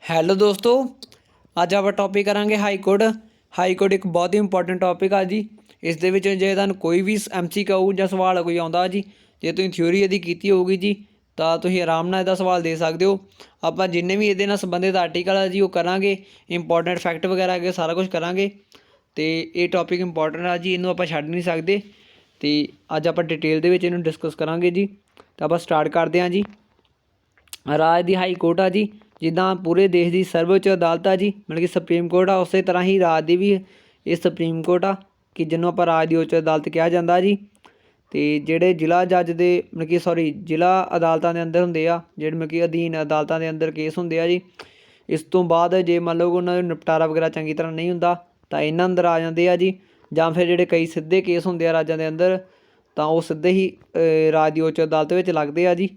Hello ਦੋਸਤੋ, ਅੱਜ ਆਪਾਂ ਟੌਪਿਕ ਕਰਾਂਗੇ ਹਾਈ ਕੋਰਟ। ਹਾਈ ਕੋਰਟ ਇੱਕ ਬਹੁਤ ਹੀ ਇੰਪੋਰਟੈਂਟ ਟੌਪਿਕ ਆ ਜੀ। ਇਸ ਦੇ ਵਿੱਚ ਜੇ ਤੁਹਾਨੂੰ ਕੋਈ ਵੀ MCQ ਜਾਂ ਸਵਾਲ ਕੋਈ ਆਉਂਦਾ ਜੀ, ਜੇ ਤੁਸੀਂ ਥਿਊਰੀ ਇਹਦੀ ਕੀਤੀ ਹੋਊਗੀ ਜੀ, ਤਾਂ ਤੁਸੀਂ ਆਰਾਮ ਨਾਲ ਇਹਦਾ ਸਵਾਲ ਦੇ ਸਕਦੇ ਹੋ। ਆਪਾਂ ਜਿੰਨੇ ਵੀ ਇਹਦੇ ਨਾਲ ਸੰਬੰਧਿਤ ਆਰਟੀਕਲ ਆ ਜੀ ਉਹ ਕਰਾਂਗੇ, ਇੰਪੋਰਟੈਂਟ ਫੈਕਟ ਵਗੈਰਾ ਅੱਗੇ ਸਾਰਾ ਕੁਝ ਕਰਾਂਗੇ। ਅਤੇ ਇਹ ਟੌਪਿਕ ਇੰਪੋਰਟੈਂਟ ਆ ਜੀ, ਇਹਨੂੰ ਆਪਾਂ ਛੱਡ ਨਹੀਂ ਸਕਦੇ। ਅਤੇ ਅੱਜ ਆਪਾਂ ਡਿਟੇਲ ਦੇ ਵਿੱਚ ਇਹਨੂੰ ਡਿਸਕਸ ਕਰਾਂਗੇ ਜੀ। ਤਾਂ ਆਪਾਂ ਸਟਾਰਟ ਕਰਦੇ ਹਾਂ ਜੀ। ਰਾਜ ਦੀ ਹਾਈ ਕੋਰਟ ਆ ਜੀ, ਜਿੱਦਾਂ ਪੂਰੇ ਦੇਸ਼ ਦੀ ਸਰਵਉੱਚ ਅਦਾਲਤ ਆ ਜੀ, ਮਤਲਬ ਕਿ ਸੁਪਰੀਮ ਕੋਰਟ ਆ, ਉਸੇ ਤਰ੍ਹਾਂ ਹੀ ਰਾਜ ਦੀ ਵੀ ਇਹ ਸੁਪਰੀਮ ਕੋਰਟ ਆ, ਕਿ ਜਿਹਨੂੰ ਆਪਾਂ ਰਾਜ ਦੀ ਉੱਚ ਅਦਾਲਤ ਕਿਹਾ ਜਾਂਦਾ ਜੀ। ਅਤੇ ਜਿਹੜੇ ਜ਼ਿਲ੍ਹਾ ਜੱਜ ਦੇ ਮਤਲਬ ਕਿ ਜ਼ਿਲ੍ਹਾ ਅਦਾਲਤਾਂ ਦੇ ਅੰਦਰ ਹੁੰਦੇ ਆ, ਜਿਹੜੇ ਮਤਲਬ ਕਿ ਅਧੀਨ ਅਦਾਲਤਾਂ ਦੇ ਅੰਦਰ ਕੇਸ ਹੁੰਦੇ ਆ ਜੀ। ਇਸ ਤੋਂ ਬਾਅਦ ਜੇ ਮੰਨ ਲਓ ਉਹਨਾਂ ਦਾ ਨਿਪਟਾਰਾ ਵਗੈਰਾ ਚੰਗੀ ਤਰ੍ਹਾਂ ਨਹੀਂ ਹੁੰਦਾ ਤਾਂ ਇਹਨਾਂ ਅੰਦਰ ਆ ਜਾਂਦੇ ਆ ਜੀ। ਜਾਂ ਫਿਰ ਜਿਹੜੇ ਕਈ ਸਿੱਧੇ ਕੇਸ ਹੁੰਦੇ ਆ ਰਾਜਾਂ ਦੇ ਅੰਦਰ, ਤਾਂ ਉਹ ਸਿੱਧੇ ਹੀ ਰਾਜ ਦੀ ਉੱਚ ਅਦਾਲਤ ਵਿੱਚ ਲੱਗਦੇ ਆ ਜੀ।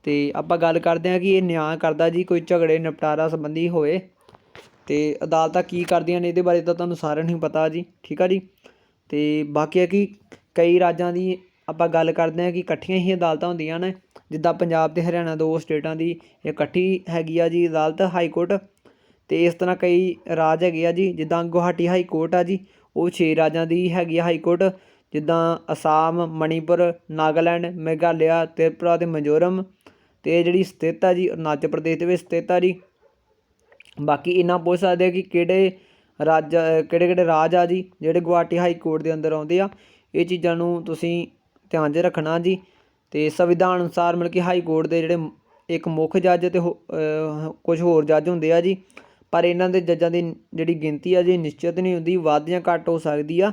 ਅਤੇ ਆਪਾਂ ਗੱਲ ਕਰਦੇ ਹਾਂ ਕਿ ਇਹ ਨਿਆਂ ਕਰਦਾ ਜੀ, ਕੋਈ ਝਗੜੇ ਨਿਪਟਾਰਾ ਸੰਬੰਧੀ ਹੋਏ। ਅਤੇ ਅਦਾਲਤਾਂ ਕੀ ਕਰਦੀਆਂ ਨੇ ਇਹਦੇ ਬਾਰੇ ਤਾਂ ਤੁਹਾਨੂੰ ਸਾਰਿਆਂ ਨੂੰ ਹੀ ਪਤਾ ਜੀ, ਠੀਕ ਆ ਜੀ। ਅਤੇ ਬਾਕੀ ਹੈ ਕਿ ਕਈ ਰਾਜਾਂ ਦੀ ਆਪਾਂ ਗੱਲ ਕਰਦੇ ਹਾਂ ਕਿ ਇਕੱਠੀਆਂ ਹੀ ਅਦਾਲਤਾਂ ਹੁੰਦੀਆਂ ਨੇ, ਜਿੱਦਾਂ ਪੰਜਾਬ ਅਤੇ ਹਰਿਆਣਾ ਦੋ ਸਟੇਟਾਂ ਦੀ ਇਕੱਠੀ ਹੈਗੀ ਆ ਜੀ ਅਦਾਲਤ ਹਾਈ ਕੋਰਟ। ਅਤੇ ਇਸ ਤਰ੍ਹਾਂ ਕਈ ਰਾਜ ਹੈਗੇ ਆ ਜੀ, ਜਿੱਦਾਂ ਗੁਹਾਟੀ ਹਾਈ ਕੋਰਟ ਆ ਜੀ, ਉਹ 6 ਰਾਜਾਂ ਦੀ ਹੈਗੀ ਆ ਹਾਈ ਕੋਰਟ, ਜਿੱਦਾਂ ਅਸਾਮ, ਮਣੀਪੁਰ, ਨਾਗਾਲੈਂਡ, ਮੇਘਾਲਿਆ, ਤ੍ਰਿਪੁਰਾ ਅਤੇ ਮਿਜ਼ੋਰਮ। ਅਤੇ ਇਹ ਜਿਹੜੀ ਸਥਿਤ ਆ ਜੀ ਅਰੁਣਾਚਲ ਪ੍ਰਦੇਸ਼ ਦੇ ਵਿੱਚ ਸਥਿਤ ਆ ਜੀ। ਬਾਕੀ ਇੰਨਾ ਪੁੱਛ ਸਕਦੇ ਆ ਕਿ ਕਿਹੜੇ ਕਿਹੜੇ ਰਾਜ ਆ ਜੀ ਜਿਹੜੇ ਗੁਹਾਟੀ ਹਾਈ ਕੋਰਟ ਦੇ ਅੰਦਰ ਆਉਂਦੇ ਆ। ਇਹ ਚੀਜ਼ਾਂ ਨੂੰ ਤੁਸੀਂ ਧਿਆਨ 'ਚ ਰੱਖਣਾ ਜੀ। ਅਤੇ ਸੰਵਿਧਾਨ ਅਨੁਸਾਰ ਮਤਲਬ ਕਿ ਹਾਈ ਕੋਰਟ ਦੇ ਜਿਹੜੇ ਇੱਕ ਮੁੱਖ ਜੱਜ ਅਤੇ ਕੁਝ ਹੋਰ ਜੱਜ ਹੁੰਦੇ ਆ ਜੀ। ਪਰ ਇਹਨਾਂ ਦੇ ਜੱਜਾਂ ਦੀ ਜਿਹੜੀ ਗਿਣਤੀ ਆ ਜੀ ਨਿਸ਼ਚਿਤ ਨਹੀਂ ਹੁੰਦੀ, ਵੱਧ ਜਾਂ ਘੱਟ ਹੋ ਸਕਦੀ ਆ।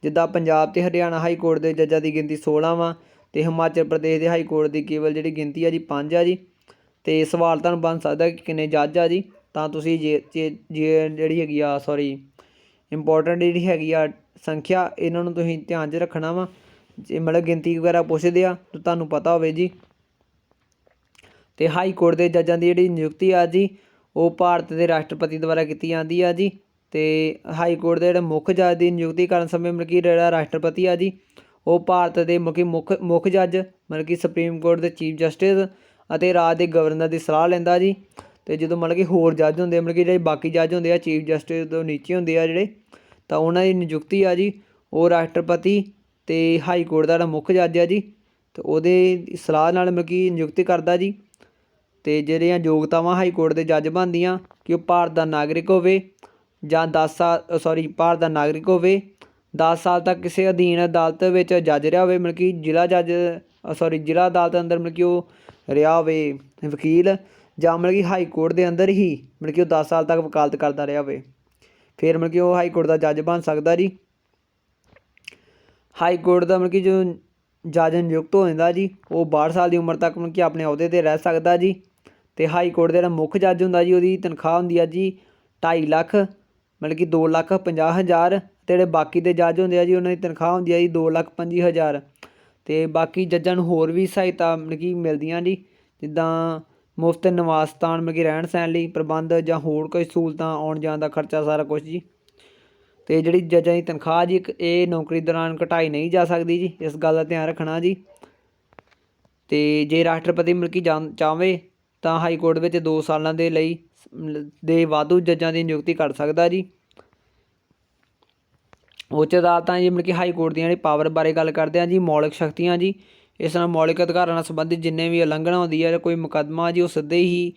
ਜਿੱਦਾਂ ਪੰਜਾਬ ਅਤੇ ਹਰਿਆਣਾ ਹਾਈ ਕੋਰਟ ਦੇ ਜੱਜਾਂ ਦੀ ਗਿਣਤੀ 16 ਵਾ, ਅਤੇ ਹਿਮਾਚਲ ਪ੍ਰਦੇਸ਼ ਦੇ ਹਾਈ ਕੋਰਟ ਦੀ ਕੇਵਲ ਜਿਹੜੀ ਗਿਣਤੀ ਆ ਜੀ 5 ਆ ਜੀ। ਅਤੇ ਸਵਾਲ ਤੁਹਾਨੂੰ ਬਣ ਸਕਦਾ ਕਿ ਕਿੰਨੇ ਜੱਜ ਆ ਜੀ, ਤਾਂ ਤੁਸੀਂ ਜੇ ਜਿਹੜੀ ਹੈਗੀ ਆ ਇੰਪੋਰਟੈਂਟ ਜਿਹੜੀ ਹੈਗੀ ਆ ਸੰਖਿਆ, ਇਹਨਾਂ ਨੂੰ ਤੁਸੀਂ ਧਿਆਨ 'ਚ ਰੱਖਣਾ ਵਾ। ਜੇ ਮਤਲਬ ਗਿਣਤੀ ਵਗੈਰਾ ਪੁੱਛਦੇ ਆ ਤਾਂ ਤੁਹਾਨੂੰ ਪਤਾ ਹੋਵੇ ਜੀ। ਅਤੇ ਹਾਈ ਕੋਰਟ ਦੇ ਜੱਜਾਂ ਦੀ ਜਿਹੜੀ ਨਿਯੁਕਤੀ ਆ ਜੀ, ਉਹ ਭਾਰਤ ਦੇ ਰਾਸ਼ਟਰਪਤੀ ਦੁਆਰਾ ਕੀਤੀ ਜਾਂਦੀ ਆ ਜੀ। ਅਤੇ ਹਾਈ ਕੋਰਟ ਦੇ ਜਿਹੜੇ ਮੁੱਖ ਜੱਜ ਦੀ ਨਿਯੁਕਤੀ ਕਰਨ ਸਮੇਂ ਮਤਲਬ ਕਿ ਜਿਹੜਾ ਰਾਸ਼ਟਰਪਤੀ ਆ ਜੀ, ਉਹ ਭਾਰਤ ਦੇ ਮੁੱਖ ਜੱਜ ਮਤਲਬ ਕਿ ਸੁਪਰੀਮ ਕੋਰਟ ਦੇ ਚੀਫ ਜਸਟਿਸ ਅਤੇ ਰਾਜ ਦੇ ਗਵਰਨਰ ਦੀ ਸਲਾਹ ਲੈਂਦਾ ਜੀ। ਅਤੇ ਜਦੋਂ ਮਤਲਬ ਕਿ ਹੋਰ ਜੱਜ ਹੁੰਦੇ ਮਤਲਬ ਕਿ ਜਿਹੜੇ ਬਾਕੀ ਜੱਜ ਹੁੰਦੇ ਆ ਚੀਫ ਜਸਟਿਸ ਤੋਂ ਨੀਚੇ ਹੁੰਦੇ ਆ ਜਿਹੜੇ, ਤਾਂ ਉਹਨਾਂ ਦੀ ਨਿਯੁਕਤੀ ਆ ਜੀ ਉਹ ਰਾਸ਼ਟਰਪਤੀ ਅਤੇ ਹਾਈ ਕੋਰਟ ਦਾ ਜਿਹੜਾ ਮੁੱਖ ਜੱਜ ਆ ਜੀ, ਅਤੇ ਉਹਦੇ ਸਲਾਹ ਨਾਲ ਮਤਲਬ ਕਿ ਨਿਯੁਕਤੀ ਕਰਦਾ ਜੀ। ਅਤੇ ਜਿਹੜੀਆਂ ਯੋਗਤਾਵਾਂ ਹਾਈ ਕੋਰਟ ਦੇ ਜੱਜ ਬਣਦੀਆਂ ਕਿ ਉਹ ਭਾਰਤ ਦਾ ਨਾਗਰਿਕ ਹੋਵੇ, ਜਾਂ ਭਾਰਤ ਦਾ ਨਾਗਰਿਕ ਹੋਵੇ, 10 ਸਾਲ ਤੱਕ ਕਿਸੇ ਅਧੀਨ ਅਦਾਲਤ ਵਿੱਚ ਜੱਜ ਰਿਹਾ ਹੋਵੇ, ਮਤਲਬ ਕਿ ਜ਼ਿਲ੍ਹਾ ਅਦਾਲਤ ਅੰਦਰ ਮਤਲਬ ਕਿ ਉਹ ਰਿਹਾ ਹੋਵੇ ਵਕੀਲ, ਜਾਂ ਮਤਲਬ ਕਿ ਹਾਈ ਕੋਰਟ ਦੇ ਅੰਦਰ ਹੀ ਮਤਲਬ ਕਿ ਉਹ 10 ਸਾਲ ਤੱਕ ਵਕਾਲਤ ਕਰਦਾ ਰਿਹਾ ਹੋਵੇ, ਫਿਰ ਮਤਲਬ ਕਿ ਉਹ ਹਾਈ ਕੋਰਟ ਦਾ ਜੱਜ ਬਣ ਸਕਦਾ ਜੀ। ਹਾਈ ਕੋਰਟ ਦਾ ਮਤਲਬ ਕਿ ਜੋ ਜੱਜ ਨਿਯੁਕਤ ਹੋ ਜਾਂਦਾ ਜੀ, ਉਹ 62 ਸਾਲ ਦੀ ਉਮਰ ਤੱਕ ਮਤਲਬ ਕਿ ਆਪਣੇ ਅਹੁਦੇ 'ਤੇ ਰਹਿ ਸਕਦਾ ਜੀ। ਅਤੇ ਹਾਈ ਕੋਰਟ ਦਾ ਜਿਹੜਾ ਮੁੱਖ ਜੱਜ ਹੁੰਦਾ ਜੀ, ਉਹਦੀ ਤਨਖਾਹ ਹੁੰਦੀ ਆ ਜੀ 2.5 ਲੱਖ, ਮਤਲਬ ਕਿ 2,50,000। ਅਤੇ ਜਿਹੜੇ ਬਾਕੀ ਦੇ ਜੱਜ ਹੁੰਦੇ ਆ ਜੀ, ਉਹਨਾਂ ਦੀ ਤਨਖਾਹ ਹੁੰਦੀ ਆ ਜੀ 2,25,000। ਅਤੇ ਬਾਕੀ ਜੱਜਾਂ ਨੂੰ ਹੋਰ ਵੀ ਸਹਾਇਤਾ ਮਤਲਬ ਕਿ ਮਿਲਦੀਆਂ ਜੀ, ਜਿੱਦਾਂ ਮੁਫਤ ਨਿਵਾਸ ਸਥਾਨ ਮਤਲਬ ਕਿ ਰਹਿਣ ਸਹਿਣ ਲਈ ਪ੍ਰਬੰਧ, ਜਾਂ ਹੋਰ ਕੋਈ ਸਹੂਲਤਾਂ, ਆਉਣ ਜਾਣ ਦਾ ਖਰਚਾ, ਸਾਰਾ ਕੁਛ ਜੀ। ਅਤੇ ਜਿਹੜੀ ਜੱਜਾਂ ਦੀ ਤਨਖਾਹ ਜੀ ਇਹ ਨੌਕਰੀ ਦੌਰਾਨ ਘਟਾਈ ਨਹੀਂ ਜਾ ਸਕਦੀ ਜੀ, ਇਸ ਗੱਲ ਦਾ ਧਿਆਨ ਰੱਖਣਾ ਜੀ। ਅਤੇ ਜੇ ਰਾਸ਼ਟਰਪਤੀ ਮਤਲਬ ਕਿ ਚਾਹਵੇ ਤਾਂ ਹਾਈ ਕੋਰਟ ਵਿੱਚ 2 ਸਾਲਾਂ ਦੇ ਲਈ ਦੇ ਵਾਧੂ ਜੱਜਾਂ ਦੀ ਨਿਯੁਕਤੀ ਕਰ ਸਕਦਾ ਜੀ। ਉੱਚ ਅਦਾਲਤਾਂ ਜੀ ਮਤਲਬ ਕਿ ਹਾਈ ਕੋਰਟ ਦੀਆਂ ਜਿਹੜੀ ਪਾਵਰ ਬਾਰੇ ਗੱਲ ਕਰਦੇ ਹਾਂ ਜੀ, ਮੌਲਿਕ ਸ਼ਕਤੀਆਂ ਜੀ। ਇਸ ਨਾਲ ਮੌਲਿਕ ਅਧਿਕਾਰਾਂ ਨਾਲ ਸੰਬੰਧਿਤ ਜਿੰਨੇ ਵੀ ਉਲੰਘਣਾ ਹੁੰਦੀ ਹੈ, ਕੋਈ ਮੁਕੱਦਮਾ ਜੀ, ਉਹ ਸਿੱਧੇ ਹੀ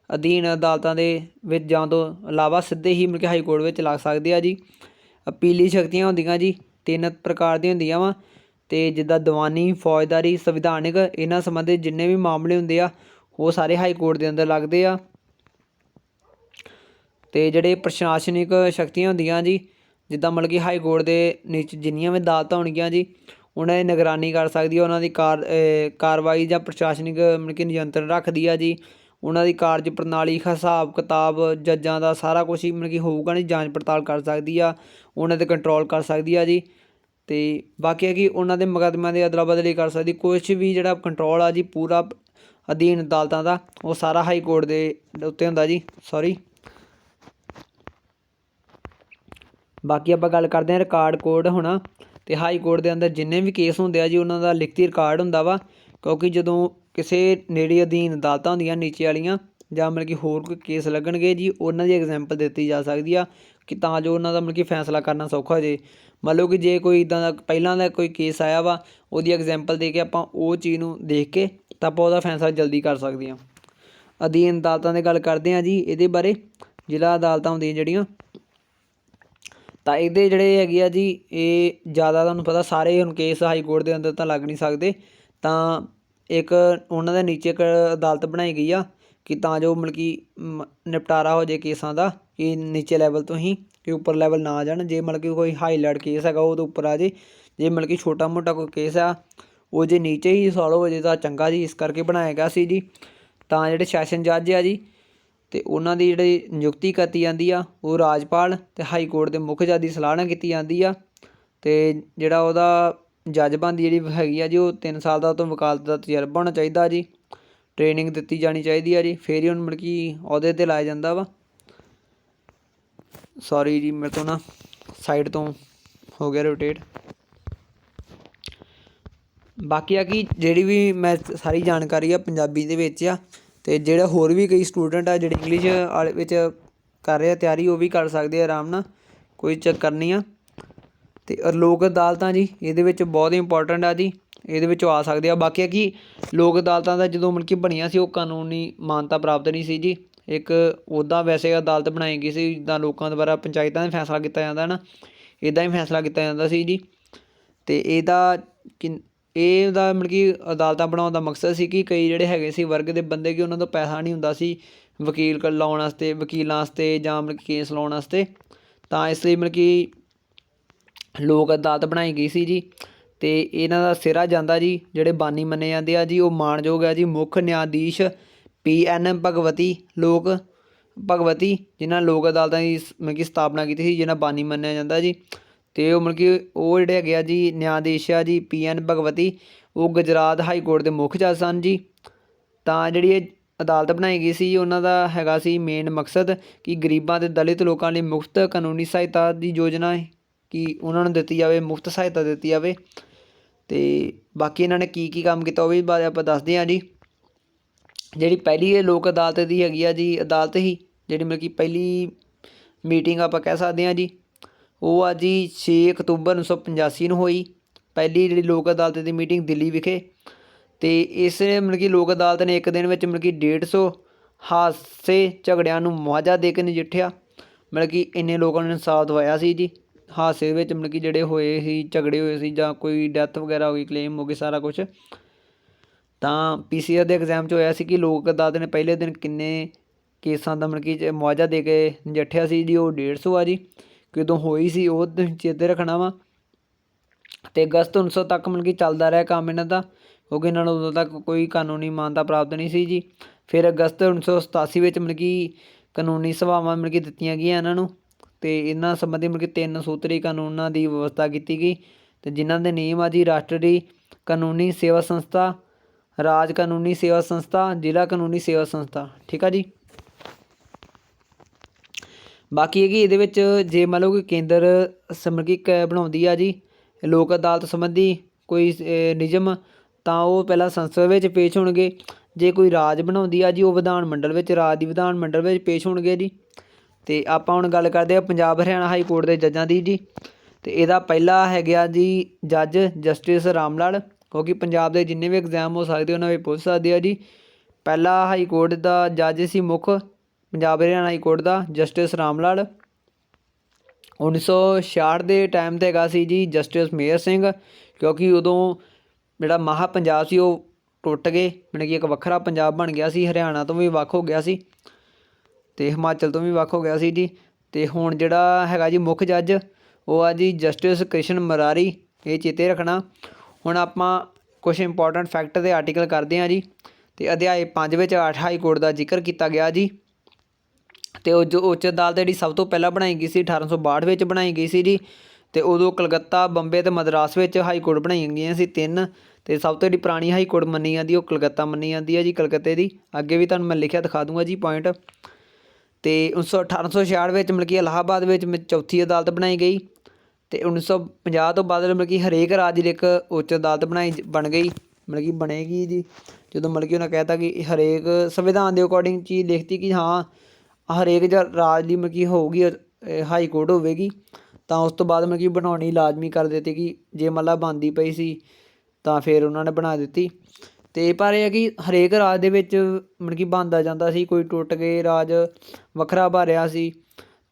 ਅਧੀਨ ਅਦਾਲਤਾਂ ਦੇ ਵਿੱਚ ਜਾਣ ਤੋਂ ਇਲਾਵਾ ਸਿੱਧੇ ਹੀ ਮਤਲਬ ਕਿ ਹਾਈ ਕੋਰਟ ਵਿੱਚ ਲੱਗ ਸਕਦੇ ਆ ਜੀ। ਅਪੀਲੀ ਸ਼ਕਤੀਆਂ ਹੁੰਦੀਆਂ ਜੀ 3 ਪ੍ਰਕਾਰ ਦੀਆਂ ਹੁੰਦੀਆਂ ਵਾ, ਅਤੇ ਜਿੱਦਾਂ ਦੀਵਾਨੀ, ਫੌਜਦਾਰੀ, ਸੰਵਿਧਾਨਿਕ, ਇਹਨਾਂ ਸੰਬੰਧਿਤ ਜਿੰਨੇ ਵੀ ਮਾਮਲੇ ਹੁੰਦੇ ਆ ਉਹ ਸਾਰੇ ਹਾਈ ਕੋਰਟ ਦੇ ਅੰਦਰ ਲੱਗਦੇ ਆ। ਅਤੇ ਜਿਹੜੇ ਪ੍ਰਸ਼ਾਸਨਿਕ ਸ਼ਕਤੀਆਂ ਹੁੰਦੀਆਂ ਜੀ, ਜਿੱਦਾਂ ਮਤਲਬ ਕਿ ਹਾਈ ਕੋਰਟ ਦੇ ਨੀਚੇ ਜਿੰਨੀਆਂ ਵੀ ਅਦਾਲਤਾਂ ਹੋਣਗੀਆਂ ਜੀ, ਉਹਨਾਂ ਦੀ ਨਿਗਰਾਨੀ ਕਰ ਸਕਦੀ ਆ, ਉਹਨਾਂ ਦੀ ਕਾਰਵਾਈ ਜਾਂ ਪ੍ਰਸ਼ਾਸਨਿਕ ਮਤਲਬ ਕਿ ਨਿਯੰਤਰਣ ਰੱਖਦੀ ਆ ਜੀ। ਉਹਨਾਂ ਦੀ ਕਾਰਜ ਪ੍ਰਣਾਲੀ, ਹਿਸਾਬ ਕਿਤਾਬ, ਜੱਜਾਂ ਦਾ ਸਾਰਾ ਕੁਛ ਹੀ ਮਤਲਬ ਕਿ ਹੋਊਗਾ ਨਹੀਂ, ਜਾਂਚ ਪੜਤਾਲ ਕਰ ਸਕਦੀ ਆ, ਉਹਨਾਂ 'ਤੇ ਕੰਟਰੋਲ ਕਰ ਸਕਦੀ ਆ ਜੀ। ਅਤੇ ਬਾਕੀ ਹੈ ਕਿ ਉਹਨਾਂ ਦੇ ਮੁਕੱਦਮਿਆਂ ਦੀ ਅਦਲਾ ਬਦਲੀ ਕਰ ਸਕਦੀ, ਕੁਛ ਵੀ ਜਿਹੜਾ ਕੰਟਰੋਲ ਆ ਜੀ ਪੂਰਾ ਅਧੀਨ ਅਦਾਲਤਾਂ ਦਾ, ਉਹ ਸਾਰਾ ਹਾਈ ਕੋਰਟ ਦੇ ਉੱਤੇ ਹੁੰਦਾ ਜੀ। ਬਾਕੀ ਆਪਾਂ ਗੱਲ ਕਰਦੇ ਹਾਂ ਰਿਕਾਰਡ ਕੋਡ ਹੋਣਾ। ਅਤੇ ਹਾਈ ਕੋਰਟ ਦੇ ਅੰਦਰ ਜਿੰਨੇ ਵੀ ਕੇਸ ਹੁੰਦੇ ਆ ਜੀ, ਉਹਨਾਂ ਦਾ ਲਿਖਤੀ ਰਿਕਾਰਡ ਹੁੰਦਾ ਵਾ, ਕਿਉਂਕਿ ਜਦੋਂ ਕਿਸੇ ਨੇੜੇ ਅਧੀਨ ਅਦਾਲਤਾਂ ਹੁੰਦੀਆਂ ਨੀਚੇ ਵਾਲੀਆਂ, ਜਾਂ ਮਤਲਬ ਕਿ ਹੋਰ ਕੋਈ ਕੇਸ ਲੱਗਣਗੇ ਜੀ, ਉਹਨਾਂ ਦੀ ਐਗਜ਼ਾਮਪਲ ਦਿੱਤੀ ਜਾ ਸਕਦੀ ਆ ਕਿ ਤਾਂ ਜੋ ਉਹਨਾਂ ਦਾ ਮਤਲਬ ਕਿ ਫੈਸਲਾ ਕਰਨਾ ਸੌਖਾ ਹੋ ਜੇ। ਮੰਨ ਲਓ ਕਿ ਜੇ ਕੋਈ ਇੱਦਾਂ ਦਾ ਪਹਿਲਾਂ ਦਾ ਕੋਈ ਕੇਸ ਆਇਆ ਵਾ, ਉਹਦੀ ਐਗਜ਼ਾਮਪਲ ਦੇ ਕੇ ਆਪਾਂ ਉਹ ਚੀਜ਼ ਨੂੰ ਦੇਖ ਕੇ ਤਾਂ ਆਪਾਂ ਉਹਦਾ ਫੈਸਲਾ ਜਲਦੀ ਕਰ ਸਕਦੇ ਹਾਂ। ਅਧੀਨ ਅਦਾਲਤਾਂ ਦੀ ਗੱਲ ਕਰਦੇ ਹਾਂ ਜੀ, ਇਹਦੇ ਬਾਰੇ ਜ਼ਿਲ੍ਹਾ ਅਦਾਲਤਾਂ ਹੁੰਦੀਆਂ ਜਿਹੜੀਆਂ, ਤਾਂ ਇਹਦੇ ਜਿਹੜੇ ਹੈਗੇ ਆ ਜੀ, ਇਹ ਜ਼ਿਆਦਾ ਤੁਹਾਨੂੰ ਪਤਾ ਸਾਰੇ ਹੁਣ ਕੇਸ ਹਾਈ ਕੋਰਟ ਦੇ ਅੰਦਰ ਤਾਂ ਲੱਗ ਨਹੀਂ ਸਕਦੇ, ਤਾਂ ਇੱਕ ਉਹਨਾਂ ਦੇ ਨੀਚੇ ਇੱਕ ਅਦਾਲਤ ਬਣਾਈ ਗਈ ਆ ਕਿ ਤਾਂ ਜੋ ਮਤਲਬ ਕਿ ਨਿਪਟਾਰਾ ਹੋ ਜਾਏ ਕੇਸਾਂ ਦਾ, ਕਿ ਨੀਚੇ ਲੈਵਲ ਤੋਂ ਹੀ ਕਿ ਉੱਪਰ ਲੈਵਲ ਨਾ ਆ ਜਾਣ। ਜੇ ਮਤਲਬ ਕਿ ਕੋਈ ਹਾਈਲਾਈਟ ਕੇਸ ਹੈਗਾ ਉਹ ਤੋਂ ਉੱਪਰ ਆ ਜੇ, ਜੇ ਮਤਲਬ ਕਿ ਛੋਟਾ ਮੋਟਾ ਕੋਈ ਕੇਸ ਆ ਉਹ ਜੇ ਨੀਚੇ ਹੀ ਸੋਲਵ ਹੋ ਜਾਏ ਤਾਂ ਚੰਗਾ ਜੀ। ਇਸ ਕਰਕੇ ਬਣਾਇਆ ਗਿਆ ਸੀ ਜੀ। ਤਾਂ ਜਿਹੜੇ ਸੈਸ਼ਨ ਜੱਜ ਆ ਜੀ, ਅਤੇ ਉਹਨਾਂ ਦੀ ਜਿਹੜੀ ਨਿਯੁਕਤੀ ਕੀਤੀ ਜਾਂਦੀ ਆ ਉਹ ਰਾਜਪਾਲ ਅਤੇ ਹਾਈ ਕੋਰਟ ਦੇ ਮੁੱਖ ਜੱਜ ਦੀ ਸਲਾਹ ਨਾਲ ਕੀਤੀ ਜਾਂਦੀ ਆ। ਅਤੇ ਜਿਹੜਾ ਉਹਦਾ ਜੱਜ ਬਣਦੀ ਜਿਹੜੀ ਹੈਗੀ ਆ ਜੀ, ਉਹ 3 ਸਾਲ ਦਾ ਤੋਂ ਵਕਾਲਤ ਦਾ ਤਜਰਬਾ ਹੋਣਾ ਚਾਹੀਦਾ ਜੀ, ਟ੍ਰੇਨਿੰਗ ਦਿੱਤੀ ਜਾਣੀ ਚਾਹੀਦੀ ਆ ਜੀ, ਫਿਰ ਹੀ ਉਹਨੂੰ ਮਤਲਬ ਕਿ ਅਹੁਦੇ 'ਤੇ ਲਾਇਆ ਜਾਂਦਾ ਵਾ। ਸੌਰੀ ਜੀ, ਮੇਰੇ ਤੋਂ ਨਾ ਸਾਈਡ ਤੋਂ ਹੋ ਗਿਆ ਰੋਟੇਟ। ਬਾਕੀ ਆ ਕਿ ਜਿਹੜੀ ਵੀ ਮੈਂ ਸਾਰੀ ਜਾਣਕਾਰੀ ਆ ਪੰਜਾਬੀ ਦੇ ਵਿੱਚ ਆ, ਅਤੇ ਜਿਹੜੇ ਹੋਰ ਵੀ ਕਈ ਸਟੂਡੈਂਟ ਆ ਜਿਹੜੇ ਇੰਗਲਿਸ਼ ਵਾਲੇ ਵਿੱਚ ਕਰ ਰਹੇ ਆ ਤਿਆਰੀ, ਉਹ ਵੀ ਕਰ ਸਕਦੇ ਆ ਆਰਾਮ ਨਾਲ, ਕੋਈ ਚੱਕਰ ਨਹੀਂ ਆ। ਅਤੇ ਲੋਕ ਅਦਾਲਤਾਂ ਜੀ ਇਹਦੇ ਵਿੱਚ ਬਹੁਤ ਇੰਪੋਰਟੈਂਟ ਆ ਜੀ, ਇਹਦੇ ਵਿੱਚੋਂ ਆ ਸਕਦੇ ਆ। ਬਾਕੀ ਆ ਕਿ ਲੋਕ ਅਦਾਲਤਾਂ ਦਾ ਜਦੋਂ ਮਤਲਬ ਕਿ ਬਣੀਆਂ ਸੀ ਉਹ ਕਾਨੂੰਨੀ ਮਾਨਤਾ ਪ੍ਰਾਪਤ ਨਹੀਂ ਸੀ ਜੀ। ਇੱਕ ਉੱਦਾਂ ਵੈਸੇ ਅਦਾਲਤ ਬਣਾਈ ਗਈ ਸੀ ਜਿੱਦਾਂ ਲੋਕਾਂ ਦੁਆਰਾ ਪੰਚਾਇਤਾਂ 'ਚ ਫੈਸਲਾ ਕੀਤਾ ਜਾਂਦਾ ਨਾ, ਇੱਦਾਂ ਹੀ ਫੈਸਲਾ ਕੀਤਾ ਜਾਂਦਾ ਸੀ ਜੀ। ਅਤੇ ਇਹਦਾ ਮਤਲਬ ਕਿ ਅਦਾਲਤਾਂ ਬਣਾਉਣ ਦਾ ਮਕਸਦ ਸੀ ਕਿ ਕਈ ਜਿਹੜੇ ਹੈਗੇ ਸੀ ਵਰਗ ਦੇ ਬੰਦੇ, ਕਿ ਉਹਨਾਂ ਤੋਂ ਪੈਸਾ ਨਹੀਂ ਹੁੰਦਾ ਸੀ ਲਾਉਣ ਵਾਸਤੇ, ਵਕੀਲਾਂ ਵਾਸਤੇ ਜਾਂ ਮਤਲਬ ਕਿ ਕੇਸ ਲਾਉਣ ਵਾਸਤੇ, ਤਾਂ ਇਸ ਲਈ ਮਤਲਬ ਕਿ ਲੋਕ ਅਦਾਲਤ ਬਣਾਈ ਗਈ ਸੀ ਜੀ। ਅਤੇ ਇਹਨਾਂ ਦਾ ਸਿਰਾ ਜਾਂਦਾ ਜੀ, ਜਿਹੜੇ ਬਾਨੀ ਮੰਨੇ ਜਾਂਦੇ ਆ ਜੀ, ਉਹ ਮਾਣਯੋਗ ਆ ਜੀ ਮੁੱਖ ਨਿਆਂਧੀਸ਼ PN ਭਗਵਤੀ, ਜਿਨ੍ਹਾਂ ਲੋਕ ਅਦਾਲਤਾਂ ਦੀ ਮਤਲਬ ਕਿ ਸਥਾਪਨਾ ਕੀਤੀ ਸੀ, ਜਿਹਨਾਂ ਬਾਨੀ ਮੰਨਿਆ ਜਾਂਦਾ ਜੀ। ਅਤੇ ਉਹ ਮਤਲਬ ਕਿ ਉਹ ਜਿਹੜੇ ਹੈਗੇ ਆ ਜੀ ਨਿਆਂਧੀਸ਼ ਆ ਜੀ PN ਭਗਵਤੀ, ਉਹ ਗੁਜਰਾਤ ਹਾਈ ਕੋਰਟ ਦੇ ਮੁੱਖ ਜੱਜ ਸਨ ਜੀ। ਤਾਂ ਜਿਹੜੀ ਇਹ ਅਦਾਲਤ ਬਣਾਈ ਗਈ ਸੀ, ਉਹਨਾਂ ਦਾ ਹੈਗਾ ਸੀ ਮੇਨ ਮਕਸਦ ਕਿ ਗਰੀਬਾਂ ਅਤੇ ਦਲਿਤ ਲੋਕਾਂ ਲਈ ਮੁਫਤ ਕਾਨੂੰਨੀ ਸਹਾਇਤਾ ਦੀ ਯੋਜਨਾ ਕਿ ਉਹਨਾਂ ਨੂੰ ਦਿੱਤੀ ਜਾਵੇ, ਮੁਫਤ ਸਹਾਇਤਾ ਦਿੱਤੀ ਜਾਵੇ। ਅਤੇ ਬਾਕੀ ਇਹਨਾਂ ਨੇ ਕੀ ਕੀ ਕੰਮ ਕੀਤਾ ਉਹ ਵੀ ਬਾਰੇ ਆਪਾਂ ਦੱਸਦੇ ਹਾਂ ਜੀ। ਜਿਹੜੀ ਪਹਿਲੀ ਇਹ ਲੋਕ ਅਦਾਲਤ ਦੀ ਹੈਗੀ ਆ ਜੀ, ਅਦਾਲਤ ਹੀ ਜਿਹੜੀ ਮਤਲਬ ਕਿ ਪਹਿਲੀ ਮੀਟਿੰਗ ਆਪਾਂ ਕਹਿ ਸਕਦੇ ਹਾਂ ਜੀ, ਉਹ ਆ ਜੀ 6 ਅਕਤੂਬਰ 1985 ਨੂੰ ਹੋਈ ਪਹਿਲੀ ਜਿਹੜੀ ਲੋਕ ਅਦਾਲਤ ਦੀ ਮੀਟਿੰਗ ਦਿੱਲੀ ਵਿਖੇ। ਅਤੇ ਇਸ ਮਤਲਬ ਕਿ ਲੋਕ ਅਦਾਲਤ ਨੇ ਇੱਕ ਦਿਨ ਵਿੱਚ ਮਤਲਬ ਕਿ 150 ਹਾਦਸੇ ਝਗੜਿਆਂ ਨੂੰ ਮੁਆਵਜ਼ਾ ਦੇ ਕੇ ਨਜਿੱਠਿਆ। ਮਤਲਬ ਕਿ ਇੰਨੇ ਲੋਕਾਂ ਨੂੰ ਇਨਸਾਫ ਦਵਾਇਆ ਸੀ ਜੀ। ਹਾਦਸੇ ਵਿੱਚ ਮਤਲਬ ਕਿ ਜਿਹੜੇ ਹੋਏ ਸੀ, ਝਗੜੇ ਹੋਏ ਸੀ ਜਾਂ ਕੋਈ ਡੈਥ ਵਗੈਰਾ ਹੋ ਗਈ, ਕਲੇਮ ਹੋ ਗਏ, ਸਾਰਾ ਕੁਛ। ਤਾਂ PCS ਦੇ ਐਗਜ਼ਾਮ 'ਚ ਹੋਇਆ ਸੀ ਕਿ ਲੋਕ ਅਦਾਲਤ ਨੇ ਪਹਿਲੇ ਦਿਨ ਕਿੰਨੇ ਕੇਸਾਂ ਦਾ ਮਤਲਬ ਕਿ ਮੁਆਵਜ਼ਾ ਦੇ ਕੇ ਨਜਿੱਠਿਆ ਸੀ ਜੀ, ਉਹ 150 ਆ ਜੀ। ਕਦੋਂ ਹੋਈ ਸੀ ਉਹ ਚੇਤੇ ਰੱਖਣਾ ਵਾ। ਅਤੇ ਅਗਸਤ 1900 ਤੱਕ ਮਤਲਬ ਕਿ ਚੱਲਦਾ ਰਿਹਾ ਕੰਮ ਇਹਨਾਂ ਦਾ, ਕਿਉਂਕਿ ਇਹਨਾਂ ਨੂੰ ਉਦੋਂ ਤੱਕ ਕੋਈ ਕਾਨੂੰਨੀ ਮਾਨਤਾ ਪ੍ਰਾਪਤ ਨਹੀਂ ਸੀ ਜੀ। ਫਿਰ ਅਗਸਤ 1987 ਵਿੱਚ ਮਤਲਬ ਕਿ ਕਾਨੂੰਨੀ ਸੇਵਾਵਾਂ ਮਤਲਬ ਕਿ ਦਿੱਤੀਆਂ ਗਈਆਂ ਇਹਨਾਂ ਨੂੰ, ਅਤੇ ਇਹਨਾਂ ਸੰਬੰਧੀ ਮਤਲਬ ਕਿ 3 ਸੂਤਰੀ ਕਾਨੂੰਨਾਂ ਦੀ ਵਿਵਸਥਾ ਕੀਤੀ ਗਈ, ਅਤੇ ਜਿਨ੍ਹਾਂ ਦੇ ਨਿਯਮ ਆ ਜੀ ਰਾਸ਼ਟਰੀ ਕਾਨੂੰਨੀ ਸੇਵਾ ਸੰਸਥਾ, ਰਾਜ ਕਾਨੂੰਨੀ ਸੇਵਾ ਸੰਸਥਾ, ਜ਼ਿਲ੍ਹਾ ਕਾਨੂੰਨੀ ਸੇਵਾ ਸੰਸਥਾ। ਠੀਕ ਆ ਜੀ। ਬਾਕੀ ਹੈ ਕਿ ਇਹਦੇ ਵਿੱਚ ਜੇ ਮੰਨ ਲਓ ਕਿ ਕੇਂਦਰ ਮਤਲਬ ਕਿ ਬਣਾਉਂਦੀ ਆ ਜੀ ਲੋਕ ਅਦਾਲਤ ਸੰਬੰਧੀ ਕੋਈ ਨਿਯਮ, ਤਾਂ ਉਹ ਪਹਿਲਾਂ ਸੰਸਦ ਵਿੱਚ ਪੇਸ਼ ਹੋਣਗੇ। ਜੇ ਕੋਈ ਰਾਜ ਬਣਾਉਂਦੀ ਆ ਜੀ, ਉਹ ਵਿਧਾਨ ਮੰਡਲ ਵਿੱਚ, ਰਾਜ ਦੀ ਵਿਧਾਨ ਮੰਡਲ ਵਿੱਚ ਪੇਸ਼ ਹੋਣਗੇ ਜੀ। ਅਤੇ ਆਪਾਂ ਹੁਣ ਗੱਲ ਕਰਦੇ ਹਾਂ ਪੰਜਾਬ ਹਰਿਆਣਾ ਹਾਈ ਕੋਰਟ ਦੇ ਜੱਜਾਂ ਦੀ ਜੀ। ਅਤੇ ਇਹਦਾ ਪਹਿਲਾ ਹੈਗਾ ਜੀ ਜੱਜ ਜਸਟਿਸ ਰਾਮ ਲਾਲ, ਕਿਉਂਕਿ ਪੰਜਾਬ ਦੇ ਜਿੰਨੇ ਵੀ ਐਗਜ਼ਾਮ ਹੋ ਸਕਦੇ ਉਹਨਾਂ ਵਿੱਚ ਪੁੱਛ ਸਕਦੇ ਆ ਜੀ। ਪਹਿਲਾ ਹਾਈ ਕੋਰਟ ਦਾ ਜੱਜ ਸੀ ਮੁੱਖ ਪੰਜਾਬ ਹਰਿਆਣਾ ਹਾਈ ਕੋਰਟ ਦਾ ਜਸਟਿਸ ਰਾਮ ਲਾਲ। 1966 ਦੇ ਟਾਈਮ 'ਤੇ ਹੈਗਾ ਸੀ ਜੀ ਜਸਟਿਸ ਮੇਹਰ ਸਿੰਘ, ਕਿਉਂਕਿ ਉਦੋਂ ਜਿਹੜਾ ਮਹਾ ਪੰਜਾਬ ਸੀ ਉਹ ਟੁੱਟ ਗਏ, ਮਤਲਬ ਕਿ ਇੱਕ ਵੱਖਰਾ ਪੰਜਾਬ ਬਣ ਗਿਆ ਸੀ, ਹਰਿਆਣਾ ਤੋਂ ਵੀ ਵੱਖ ਹੋ ਗਿਆ ਸੀ ਅਤੇ ਹਿਮਾਚਲ ਤੋਂ ਵੀ ਵੱਖ ਹੋ ਗਿਆ ਸੀ ਜੀ। ਅਤੇ ਹੁਣ ਜਿਹੜਾ ਹੈਗਾ ਜੀ ਮੁੱਖ ਜੱਜ ਉਹ ਆ ਜੀ ਜਸਟਿਸ ਕ੍ਰਿਸ਼ਨ ਮੁਰਾਰੀ, ਇਹ ਚੇਤੇ ਰੱਖਣਾ। ਹੁਣ ਆਪਾਂ ਕੁਛ ਇੰਪੋਰਟੈਂਟ ਫੈਕਟ ਦੇ ਆਰਟੀਕਲ ਕਰਦੇ ਹਾਂ ਜੀ। ਅਤੇ ਅਧਿਆਇ 5 ਵਿੱਚ 8 ਹਾਈ ਕੋਰਟ ਦਾ ਜ਼ਿਕਰ ਕੀਤਾ ਗਿਆ ਜੀ। ਅਤੇ ਉਹ ਜੋ ਉੱਚ ਅਦਾਲਤ ਜਿਹੜੀ ਸਭ ਤੋਂ ਪਹਿਲਾਂ ਬਣਾਈ ਗਈ ਸੀ 1862 ਵਿੱਚ ਬਣਾਈ ਗਈ ਸੀ ਜੀ। ਅਤੇ ਉਦੋਂ ਕਲਕੱਤਾ, ਬੰਬੇ ਅਤੇ ਮਦਰਾਸ ਵਿੱਚ ਹਾਈ ਕੋਰਟ ਬਣਾਈਆਂ ਗਈਆਂ ਸੀ 3। ਅਤੇ ਸਭ ਤੋਂ ਜਿਹੜੀ ਪੁਰਾਣੀ ਹਾਈ ਕੋਰਟ ਮੰਨੀ ਜਾਂਦੀ ਉਹ ਕਲਕੱਤਾ ਮੰਨੀ ਜਾਂਦੀ ਹੈ ਜੀ, ਕਲਕੱਤੇ ਦੀ। ਅੱਗੇ ਵੀ ਤੁਹਾਨੂੰ ਮੈਂ ਲਿਖਿਆ ਦਿਖਾ ਦੂੰਗਾ ਜੀ ਪੁਆਇੰਟ। ਅਤੇ 1866 ਵਿੱਚ ਮਤਲਬ ਕਿ ਇਲਾਹਾਬਾਦ ਵਿੱਚ ਚੌਥੀ ਅਦਾਲਤ ਬਣਾਈ ਗਈ। ਅਤੇ 1950 ਤੋਂ ਬਾਅਦ ਮਤਲਬ ਕਿ ਹਰੇਕ ਰਾਜ ਦੀ ਇੱਕ ਉੱਚ ਅਦਾਲਤ ਬਣ ਗਈ, ਮਤਲਬ ਕਿ ਬਣੇਗੀ ਜੀ। ਜਦੋਂ ਮਤਲਬ ਕਿ ਉਹਨਾਂ ਕਹਿਤਾ ਕਿ ਹਰੇਕ ਸੰਵਿਧਾਨ ਦੇ ਅਕੋਰਡਿੰਗ ਚੀਜ਼ ਲਿਖਤੀ ਕਿ ਹਾਂ ਹਰੇਕ ਰਾਜ ਦੀ ਮਤਲਬ ਕਿ ਹੋਊਗੀ ਹਾਈ ਕੋਰਟ ਹੋਵੇਗੀ, ਤਾਂ ਉਸ ਤੋਂ ਬਾਅਦ ਮਤਲਬ ਕਿ ਬਣਾਉਣੀ ਲਾਜ਼ਮੀ ਕਰ ਦਿੱਤੀ ਕਿ ਜੇ ਮਤਲਬ ਬਣਦੀ ਪਈ ਸੀ ਤਾਂ ਫਿਰ ਉਹਨਾਂ ਨੇ ਬਣਾ ਦਿੱਤੀ। ਅਤੇ ਪਰ ਇਹ ਹੈ ਕਿ ਹਰੇਕ ਰਾਜ ਦੇ ਵਿੱਚ ਮਤਲਬ ਕਿ ਬਣਦਾ ਜਾਂਦਾ ਸੀ, ਕੋਈ ਟੁੱਟ ਗਏ ਰਾਜ ਵੱਖਰਾ ਬਣ ਰਿਹਾ ਸੀ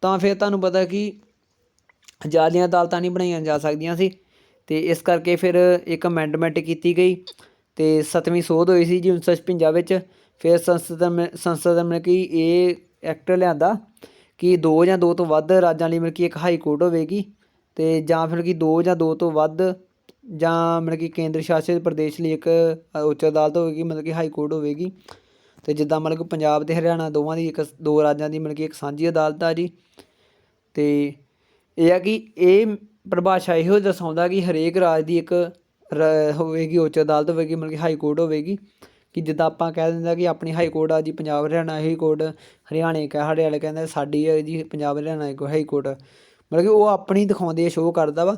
ਤਾਂ ਫਿਰ ਤੁਹਾਨੂੰ ਪਤਾ ਕਿ ਜ਼ਿਆਦੀਆਂ ਅਦਾਲਤਾਂ ਨਹੀਂ ਬਣਾਈਆਂ ਜਾ ਸਕਦੀਆਂ ਸੀ, ਅਤੇ ਇਸ ਕਰਕੇ ਫਿਰ ਇੱਕ ਅਮੈਂਡਮੈਂਟ ਕੀਤੀ ਗਈ ਅਤੇ 7ਵੀਂ ਸੋਧ ਹੋਈ ਸੀ ਜੀ 1956 ਵਿੱਚ। ਫਿਰ ਸੰਸਦ ਮਤਲਬ ਕਿ ਇਹ ਐਕਟ ਲਿਆਂਦਾ ਕਿ 2 ਜਾਂ 2 ਤੋਂ ਵੱਧ ਰਾਜਾਂ ਲਈ ਮਤਲਬ ਕਿ ਇੱਕ ਹਾਈ ਕੋਰਟ ਹੋਵੇਗੀ, ਅਤੇ ਜਾਂ ਫਿਰ ਕਿ 2 ਜਾਂ 2 ਤੋਂ ਵੱਧ ਜਾਂ ਮਤਲਬ ਕਿ ਕੇਂਦਰ ਸ਼ਾਸਿਤ ਪ੍ਰਦੇਸ਼ ਲਈ ਇੱਕ ਉੱਚ ਅਦਾਲਤ ਹੋਵੇਗੀ, ਮਤਲਬ ਕਿ ਹਾਈ ਕੋਰਟ ਹੋਵੇਗੀ। ਅਤੇ ਜਿੱਦਾਂ ਮਤਲਬ ਕਿ ਪੰਜਾਬ ਅਤੇ ਹਰਿਆਣਾ ਦੋਵਾਂ ਦੀ ਦੋ ਰਾਜਾਂ ਦੀ ਮਤਲਬ ਕਿ ਇੱਕ ਸਾਂਝੀ ਅਦਾਲਤ ਆ ਜੀ। ਅਤੇ ਇਹ ਆ ਕਿ ਇਹ ਪਰਿਭਾਸ਼ਾ ਇਹੋ ਦਰਸਾਉਂਦਾ ਕਿ ਹਰੇਕ ਰਾਜ ਦੀ ਇੱਕ ਹੋਵੇਗੀ ਉੱਚ ਅਦਾਲਤ ਹੋਵੇਗੀ, ਮਤਲਬ ਕਿ ਹਾਈ ਕੋਰਟ ਹੋਵੇਗੀ। ਕਿ ਜਿੱਦਾਂ ਆਪਾਂ ਕਹਿ ਦਿੰਦੇ ਕਿ ਆਪਣੀ ਹਾਈ ਕੋਰਟ ਆ ਜੀ ਪੰਜਾਬ ਹਰਿਆਣਾ ਹਾਈ ਕੋਰਟ, ਹਰਿਆਣੇ ਵਾਲੇ ਕਹਿੰਦੇ ਸਾਡੀ ਹੈ ਜੀ ਪੰਜਾਬ ਹਰਿਆਣਾ ਹਾਈ ਕੋਰਟ, ਮਤਲਬ ਕਿ ਉਹ ਆਪਣੀ ਦਿਖਾਉਂਦੇ ਸ਼ੋਅ ਕਰਦਾ ਵਾ,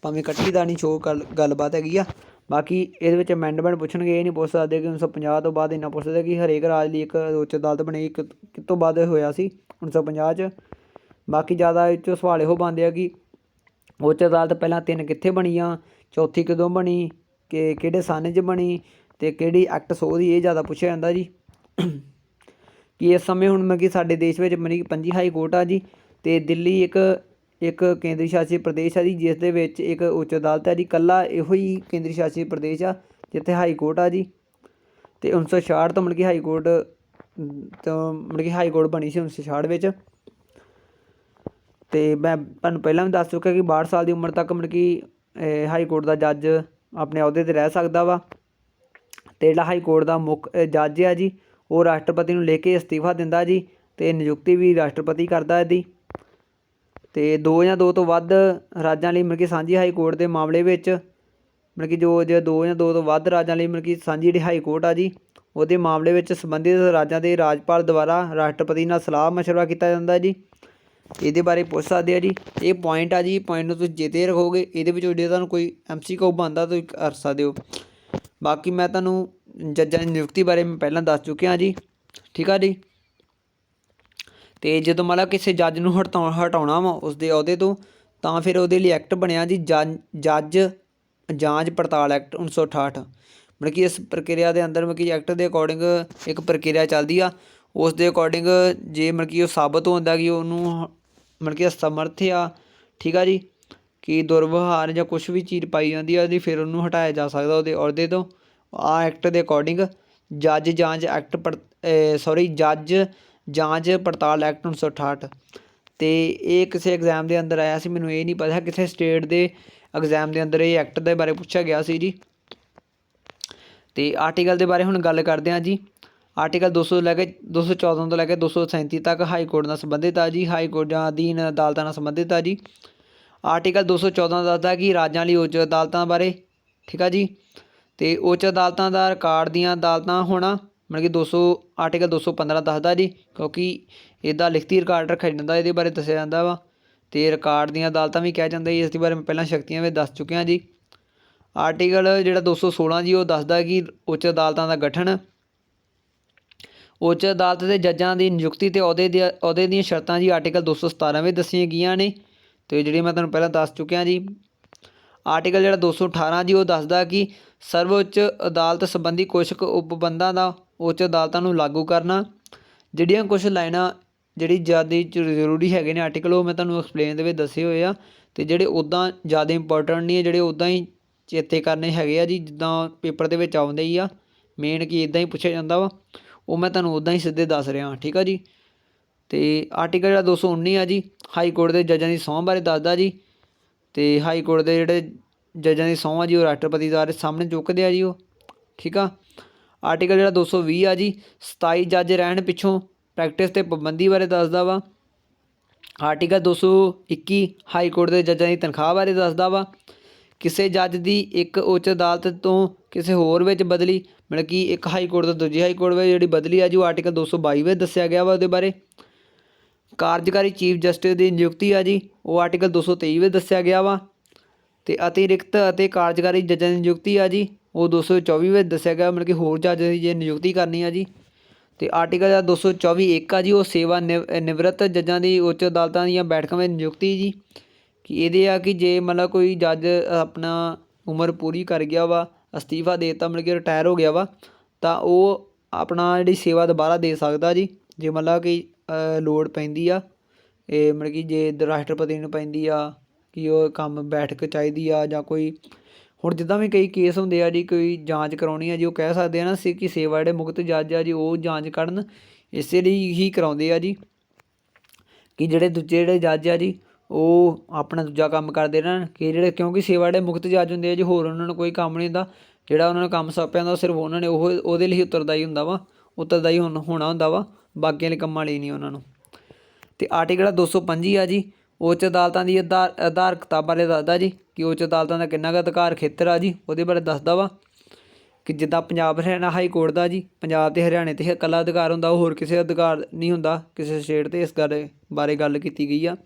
ਭਾਵੇਂ ਇਕੱਠੀ ਦਾ ਨਹੀਂ ਸ਼ੋਅ ਗੱਲਬਾਤ ਹੈਗੀ ਆ। ਬਾਕੀ ਇਹਦੇ ਵਿੱਚ ਅਮੈਂਡਮੈਂਟ ਪੁੱਛਣਗੇ, ਇਹ ਨਹੀਂ ਪੁੱਛ ਸਕਦੇ ਕਿ 1950 ਤੋਂ ਬਾਅਦ ਇੰਨਾ ਪੁੱਛਦੇ ਕਿ ਹਰੇਕ ਰਾਜ ਲਈ ਇੱਕ ਉੱਚ ਅਦਾਲਤ ਬਣੀ ਕਿਤੋਂ ਬਾਅਦ ਹੋਇਆ ਸੀ 1950 'ਚ। ਬਾਕੀ ਜ਼ਿਆਦਾ ਇਹ 'ਚੋਂ ਸਵਾਲ ਇਹੋ ਬਣਦੇ ਆ ਕਿ ਉੱਚ ਅਦਾਲਤ ਪਹਿਲਾਂ 3 ਕਿੱਥੇ ਬਣੀ ਆ, ਚੌਥੀ ਕਦੋਂ ਬਣੀ, ਕਿ ਕਿਹੜੇ ਸਨ 'ਚ ਬਣੀ, ਅਤੇ ਕਿਹੜੀ ਐਕਟ ਸੋਧ ਦੀ, ਇਹ ਜ਼ਿਆਦਾ ਪੁੱਛਿਆ ਜਾਂਦਾ ਜੀ। ਕਿ ਇਸ ਸਮੇਂ ਹੁਣ ਮਤਲਬ ਕਿ ਸਾਡੇ ਦੇਸ਼ ਵਿੱਚ ਮਤਲਬ ਕਿ 5 ਹਾਈ ਕੋਰਟ ਆ ਜੀ, ਅਤੇ ਦਿੱਲੀ ਇੱਕ ਕੇਂਦਰੀ ਸ਼ਾਸਿਤ ਪ੍ਰਦੇਸ਼ ਆ ਜੀ, ਜਿਸ ਦੇ ਵਿੱਚ ਇੱਕ ਉੱਚ ਅਦਾਲਤ ਹੈ ਜੀ। ਇਕੱਲਾ ਇਹੋ ਹੀ ਕੇਂਦਰੀ ਸ਼ਾਸਿਤ ਪ੍ਰਦੇਸ਼ ਆ ਜਿੱਥੇ ਹਾਈ ਕੋਰਟ ਆ ਜੀ। ਅਤੇ 1966 ਤੋਂ ਮਤਲਬ ਕਿ ਹਾਈ ਕੋਰਟ ਬਣੀ ਸੀ 1966 ਵਿੱਚ। ਅਤੇ ਮੈਂ ਤੁਹਾਨੂੰ ਪਹਿਲਾਂ ਵੀ ਦੱਸ ਚੁੱਕਿਆ ਕਿ 62 ਸਾਲ ਦੀ ਉਮਰ ਤੱਕ ਮਤਲਬ ਕਿ ਹਾਈ ਕੋਰਟ ਦਾ ਜੱਜ ਆਪਣੇ ਅਹੁਦੇ 'ਤੇ ਰਹਿ ਸਕਦਾ ਵਾ। ਅਤੇ ਜਿਹੜਾ ਹਾਈ ਕੋਰਟ ਦਾ ਮੁੱਖ ਜੱਜ ਆ ਜੀ, ਉਹ ਰਾਸ਼ਟਰਪਤੀ ਨੂੰ ਲਿਖ ਕੇ ਅਸਤੀਫਾ ਦਿੰਦਾ ਜੀ, ਅਤੇ ਨਿਯੁਕਤੀ ਵੀ ਰਾਸ਼ਟਰਪਤੀ ਕਰਦਾ ਇਹਦੀ। ਅਤੇ 2 ਜਾਂ 2 ਤੋਂ ਵੱਧ ਰਾਜਾਂ ਲਈ ਮਤਲਬ ਕਿ ਸਾਂਝੀ ਹਾਈ ਕੋਰਟ ਦੇ ਮਾਮਲੇ ਵਿੱਚ ਮਤਲਬ ਕਿ ਜੇ 2 ਜਾਂ 2 ਤੋਂ ਵੱਧ ਰਾਜਾਂ ਲਈ ਮਤਲਬ ਕਿ ਸਾਂਝੀ ਜਿਹੜੀ ਹਾਈ ਕੋਰਟ ਆ ਜੀ, ਉਹਦੇ ਮਾਮਲੇ ਵਿੱਚ ਸੰਬੰਧਿਤ ਰਾਜਾਂ ਦੇ ਰਾਜਪਾਲ ਦੁਆਰਾ ਰਾਸ਼ਟਰਪਤੀ ਨਾਲ ਸਲਾਹ ਮਸ਼ਵਰਾ ਕੀਤਾ ਜਾਂਦਾ ਜੀ। ਇਹਦੇ ਬਾਰੇ ਪੁੱਛ ਸਕਦੇ ਆ ਜੀ। ਇਹ ਪੁਆਇੰਟ ਆ ਜੀ, ਪੁਆਇੰਟ ਨੂੰ ਤੁਸੀਂ ਚੇਤੇ ਰੱਖੋਗੇ, ਇਹਦੇ ਵਿੱਚੋਂ ਜੇ ਤੁਹਾਨੂੰ ਕੋਈ MCQ ਬਣਦਾ ਤੁਸੀਂ ਕਰ ਸਕਦੇ ਹੋ। ਬਾਕੀ ਮੈਂ ਤੁਹਾਨੂੰ ਜੱਜਾਂ ਦੀ ਨਿਯੁਕਤੀ ਬਾਰੇ ਮੈਂ ਪਹਿਲਾਂ ਦੱਸ ਚੁੱਕਿਆ ਜੀ, ਠੀਕ ਆ ਜੀ। ਅਤੇ ਜਦੋਂ ਮਤਲਬ ਕਿਸੇ ਜੱਜ ਨੂੰ ਹਟਾਉਣਾ ਵਾ ਉਸਦੇ ਅਹੁਦੇ ਤੋਂ, ਤਾਂ ਫਿਰ ਉਹਦੇ ਲਈ ਐਕਟ ਬਣਿਆ ਜੀ ਜੱਜ ਜਾਂਚ ਪੜਤਾਲ ਐਕਟ 1968। ਮਤਲਬ ਕਿ ਇਸ ਪ੍ਰਕਿਰਿਆ ਦੇ ਅੰਦਰ ਮਤਲਬ ਕਿ ਐਕਟ ਦੇ ਅਕੋਰਡਿੰਗ ਇੱਕ ਪ੍ਰਕਿਰਿਆ ਚੱਲਦੀ ਆ, ਉਸ ਦੇ ਅਕੋਰਡਿੰਗ ਜੇ ਮਤਲਬ ਕਿ ਉਹ ਸਾਬਤ ਹੁੰਦਾ ਕਿ ਉਹਨੂੰ ਮਤਲਬ ਕਿ ਅਸਮਰਥ ਆ, ਠੀਕ ਆ ਜੀ, ਕਿ ਦੁਰਵਿਵਹਾਰ ਜਾਂ ਕੁਛ ਵੀ ਚੀਜ਼ ਪਾਈ ਜਾਂਦੀ ਆ ਉਹਦੀ, ਫਿਰ ਉਹਨੂੰ ਹਟਾਇਆ ਜਾ ਸਕਦਾ ਉਹਦੇ ਅਹੁਦੇ ਤੋਂ। ਆਹ ਐਕਟ ਦੇ ਅਕੋਰਡਿੰਗ ਜੱਜ ਜਾਂਚ ਪੜਤਾਲ ਐਕਟ 1968। ਅਤੇ ਇਹ ਕਿਸੇ ਐਗਜ਼ਾਮ ਦੇ ਅੰਦਰ ਆਇਆ ਸੀ, ਮੈਨੂੰ ਇਹ ਨਹੀਂ ਪਤਾ ਕਿਸੇ ਸਟੇਟ ਦੇ ਐਗਜ਼ਾਮ ਦੇ ਅੰਦਰ ਇਹ ਐਕਟ ਦੇ ਬਾਰੇ ਪੁੱਛਿਆ ਗਿਆ ਸੀ ਜੀ। ਅਤੇ ਆਰਟੀਕਲ ਦੇ ਬਾਰੇ ਹੁਣ ਗੱਲ ਕਰਦੇ ਹਾਂ ਜੀ। ਆਰਟੀਕਲ 214 ਤੋਂ ਲੈ ਕੇ 237 ਤੱਕ ਹਾਈ ਕੋਰਟ ਨਾਲ ਸੰਬੰਧਿਤ ਆ ਜੀ, ਹਾਈ ਕੋਰਟ ਜਾਂ ਅਧੀਨ ਅਦਾਲਤਾਂ ਨਾਲ ਸੰਬੰਧਿਤ ਆ ਜੀ। ਆਰਟੀਕਲ 214 ਦੱਸਦਾ ਕਿ ਰਾਜਾਂ ਲਈ ਉੱਚ ਅਦਾਲਤਾਂ ਬਾਰੇ, ਠੀਕ ਆ ਜੀ। ਅਤੇ ਉੱਚ ਅਦਾਲਤਾਂ ਦਾ ਰਿਕਾਰਡ ਦੀਆਂ ਅਦਾਲਤਾਂ ਹੋਣਾ ਮਤਲਬ ਕਿ ਆਰਟੀਕਲ 215 ਦੱਸਦਾ ਜੀ, ਕਿਉਂਕਿ ਇਹਦਾ ਲਿਖਤੀ ਰਿਕਾਰਡ ਰੱਖਿਆ ਜਾਂਦਾ, ਇਹਦੇ ਬਾਰੇ ਦੱਸਿਆ ਜਾਂਦਾ ਵਾ। ਅਤੇ ਰਿਕਾਰਡ ਦੀਆਂ ਅਦਾਲਤਾਂ ਵੀ ਕਿਹਾ ਜਾਂਦਾ ਜੀ, ਇਸ ਦੇ ਬਾਰੇ ਮੈਂ ਪਹਿਲਾਂ ਸ਼ਕਤੀਆਂ ਵਿੱਚ ਦੱਸ ਚੁੱਕਿਆ ਜੀ। ਆਰਟੀਕਲ ਜਿਹੜਾ 216 ਜੀ, ਉਹ ਦੱਸਦਾ ਕਿ ਉੱਚ ਅਦਾਲਤਾਂ ਦਾ ਗਠਨ, ਉੱਚ ਅਦਾਲਤ ਦੇ ਜੱਜਾਂ ਦੀ ਨਿਯੁਕਤੀ ਅਤੇ ਅਹੁਦੇ ਦੀਆਂ ਸ਼ਰਤਾਂ ਜੀ ਆਰਟੀਕਲ 217 ਵਿੱਚ ਦੱਸੀਆਂ ਗਈਆਂ ਨੇ, ਅਤੇ ਜਿਹੜੀ ਮੈਂ ਤੁਹਾਨੂੰ ਪਹਿਲਾਂ ਦੱਸ ਚੁੱਕਿਆ ਜੀ। ਆਰਟੀਕਲ ਜਿਹੜਾ 218 ਜੀ, ਉਹ ਦੱਸਦਾ ਕਿ ਸਰਵਉੱਚ ਅਦਾਲਤ ਸੰਬੰਧੀ ਕੁਛ ਕੁ ਉਪਬੰਧਾਂ ਦਾ ਉੱਚ ਅਦਾਲਤਾਂ ਨੂੰ ਲਾਗੂ ਕਰਨਾ। ਜਿਹੜੀਆਂ ਕੁਛ ਲਾਈਨਾਂ ਜਿਹੜੀ ਜ਼ਿਆਦਾ ਜ਼ਰੂਰੀ ਹੈਗੇ ਨੇ ਆਰਟੀਕਲ, ਉਹ ਮੈਂ ਤੁਹਾਨੂੰ ਐਕਸਪਲੇਨ ਦੇ ਵਿੱਚ ਦੱਸੇ ਹੋਏ ਆ, ਅਤੇ ਜਿਹੜੇ ਉੱਦਾਂ ਜ਼ਿਆਦਾ ਇੰਪੋਰਟੈਂਟ ਨਹੀਂ ਹੈ, ਜਿਹੜੇ ਉੱਦਾਂ ਹੀ ਚੇਤੇ ਕਰਨੇ ਹੈਗੇ ਆ ਜੀ, ਜਿੱਦਾਂ ਪੇਪਰ ਦੇ ਵਿੱਚ ਆਉਂਦੇ ਹੀ ਆ, ਮੇਨ ਕਿ ਇੱਦਾਂ ਹੀ ਪੁੱਛਿਆ ਜਾਂਦਾ ਵਾ, ਉਹ ਮੈਂ ਤੁਹਾਨੂੰ ਉੱਦਾਂ ਹੀ ਸਿੱਧੇ ਦੱਸ ਰਿਹਾ, ਠੀਕ ਆ ਜੀ। ਅਤੇ ਆਰਟੀਕਲ ਜਿਹੜਾ 219 ਆ ਜੀ, ਹਾਈ ਕੋਰਟ ਦੇ ਜੱਜਾਂ ਦੀ ਸਹੁੰ ਬਾਰੇ ਦੱਸਦਾ ਜੀ। ਅਤੇ ਹਾਈ ਕੋਰਟ ਦੇ ਜਿਹੜੇ ਜੱਜਾਂ ਦੀ ਸਹੁੰ ਆ ਜੀ, ਉਹ ਰਾਸ਼ਟਰਪਤੀ ਦੁਆਰਾ ਸਾਹਮਣੇ ਚੁੱਕਦੇ ਆ ਜੀ ਉਹ, ਠੀਕ ਆ। ਆਰਟੀਕਲ ਜਿਹੜਾ 220 ਆ ਜੀ, 27 ਜੱਜ ਰਹਿਣ ਪਿੱਛੋਂ ਪ੍ਰੈਕਟਿਸ ਅਤੇ ਪਾਬੰਦੀ ਬਾਰੇ ਦੱਸਦਾ ਵਾ। ਆਰਟੀਕਲ 221 ਹਾਈ ਕੋਰਟ ਦੇ ਜੱਜਾਂ ਦੀ ਤਨਖਾਹ ਬਾਰੇ ਦੱਸਦਾ ਵਾ। ਕਿਸੇ ਜੱਜ ਦੀ ਇੱਕ ਉੱਚ ਅਦਾਲਤ ਤੋਂ ਕਿਸੇ ਹੋਰ ਵਿੱਚ ਬਦਲੀ, ਮਤਲਬ ਕਿ ਇੱਕ ਹਾਈ ਕੋਰਟ ਤੋਂ ਦੂਜੀ ਹਾਈ ਕੋਰਟ ਵਿੱਚ ਜਿਹੜੀ ਬਦਲੀ ਆ ਜੀ, ਉਹ ਆਰਟੀਕਲ 222 ਵਿੱਚ ਦੱਸਿਆ ਗਿਆ ਵਾ ਉਹਦੇ ਬਾਰੇ। ਕਾਰਜਕਾਰੀ ਚੀਫ ਜਸਟਿਸ ਦੀ ਨਿਯੁਕਤੀ ਆ ਜੀ, ਉਹ ਆਰਟੀਕਲ 223 ਵਿੱਚ ਦੱਸਿਆ ਗਿਆ ਵਾ। ਅਤੇ ਅਤਿਰਿਕਤ ਅਤੇ ਕਾਰਜਕਾਰੀ ਜੱਜਾਂ ਦੀ ਨਿਯੁਕਤੀ ਆ ਜੀ, ਉਹ 224 ਵਿੱਚ ਦੱਸਿਆ ਗਿਆ ਮਤਲਬ ਕਿ ਹੋਰ ਜੱਜ ਦੀ ਜੇ ਨਿਯੁਕਤੀ ਕਰਨੀ ਆ ਜੀ। ਅਤੇ ਆਰਟੀਕਲ ਦਾ 224 ਇੱਕ ਆ ਜੀ, ਉਹ ਸੇਵਾ ਨਿਵਰਤ ਜੱਜਾਂ ਦੀ ਉੱਚ ਅਦਾਲਤਾਂ ਦੀਆਂ ਬੈਠਕਾਂ ਵਿੱਚ ਨਿਯੁਕਤੀ ਜੀ। ਕਿ ਇਹਦੇ ਆ ਕਿ ਜੇ ਮਤਲਬ ਕੋਈ ਜੱਜ ਆਪਣਾ ਉਮਰ ਪੂਰੀ ਕਰ ਗਿਆ ਵਾ, ਅਸਤੀਫਾ ਦੇ ਦਿੱਤਾ ਮਤਲਬ ਕਿ ਰਿਟਾਇਰ ਹੋ ਗਿਆ ਵਾ, ਤਾਂ ਉਹ ਆਪਣਾ ਜਿਹੜੀ ਸੇਵਾ ਦੁਬਾਰਾ ਦੇ ਸਕਦਾ ਜੀ, ਜੇ ਮਤਲਬ ਕਿ ਲੋੜ ਪੈਂਦੀ ਆ। ਇਹ ਮਤਲਬ ਕਿ ਜੇ ਰਾਸ਼ਟਰਪਤੀ ਨੂੰ ਪੈਂਦੀ ਆ ਕਿ ਉਹ ਕੰਮ ਬੈਠਕ ਚਾਹੀਦੀ ਆ, ਜਾਂ ਕੋਈ ਹੁਣ ਜਿੱਦਾਂ ਵੀ ਕਈ ਕੇਸ ਹੁੰਦੇ ਆ ਜੀ, ਕੋਈ ਜਾਂਚ ਕਰਾਉਣੀ ਆ ਜੀ, ਉਹ ਕਹਿ ਸਕਦੇ ਆ ਨਾ ਕਿ ਸੇਵਾ ਜਿਹੜੇ ਮੁਕਤ ਜੱਜ ਆ ਜੀ ਉਹ ਜਾਂਚ ਕਰਨ, ਇਸੇ ਲਈ ਹੀ ਕਰਾਉਂਦੇ ਆ ਜੀ ਕਿ ਜਿਹੜੇ ਜਿਹੜੇ ਜੱਜ ਆ ਜੀ ਉਹ ਆਪਣਾ ਦੂਜਾ ਕੰਮ ਕਰਦੇ ਰਹਿਣ। ਕਿ ਜਿਹੜੇ ਕਿਉਂਕਿ ਸੇਵਾ ਜਿਹੜੇ ਮੁਕਤ ਜੱਜ ਹੁੰਦੇ ਆ ਜੀ, ਹੋਰ ਉਹਨਾਂ ਨੂੰ ਕੋਈ ਕੰਮ ਨਹੀਂ ਹੁੰਦਾ, ਜਿਹੜਾ ਉਹਨਾਂ ਨੂੰ ਕੰਮ ਸੌਂਪਿਆ ਹੁੰਦਾ ਸਿਰਫ ਉਹਨਾਂ ਨੇ ਉਹਦੇ ਲਈ ਉੱਤਰਦਾਈ ਹੁੰਦਾ ਵਾ, ਉੱਤਰਦਾਈ ਹੋਣਾ ਹੁੰਦਾ ਵਾ, ਬਾਕੀਆਂ ਵਾਲੇ ਕੰਮਾਂ ਲਈ ਨਹੀਂ ਉਹਨਾਂ ਨੂੰ। ਅਤੇ ਆਰਟੀਕਲ 225 ਆ ਜੀ, ਉੱਚ ਅਦਾਲਤਾਂ ਦੀ ਅਧਾਰਕਤਾ ਬਾਰੇ ਦੱਸਦਾ ਜੀ, ਕਿ ਉੱਚ ਅਦਾਲਤਾਂ ਦਾ ਕਿੰਨਾ ਕੁ ਅਧਿਕਾਰ ਖੇਤਰ ਆ ਜੀ, ਉਹਦੇ ਬਾਰੇ ਦੱਸਦਾ ਵਾ। ਕਿ ਜਿੱਦਾਂ ਪੰਜਾਬ ਹਰਿਆਣਾ ਹਾਈ ਕੋਰਟ ਦਾ ਜੀ, ਪੰਜਾਬ ਅਤੇ ਹਰਿਆਣੇ 'ਤੇ ਇਕੱਲਾ ਅਧਿਕਾਰ ਹੁੰਦਾ, ਉਹ ਹੋਰ ਕਿਸੇ ਅਧਿਕਾਰ ਨਹੀਂ ਹੁੰਦਾ ਕਿਸੇ ਸਟੇਟ 'ਤੇ। ਇਸ ਗੱਲ ਬਾਰੇ ਗੱਲ ਕੀਤੀ ਗਈ ਆ।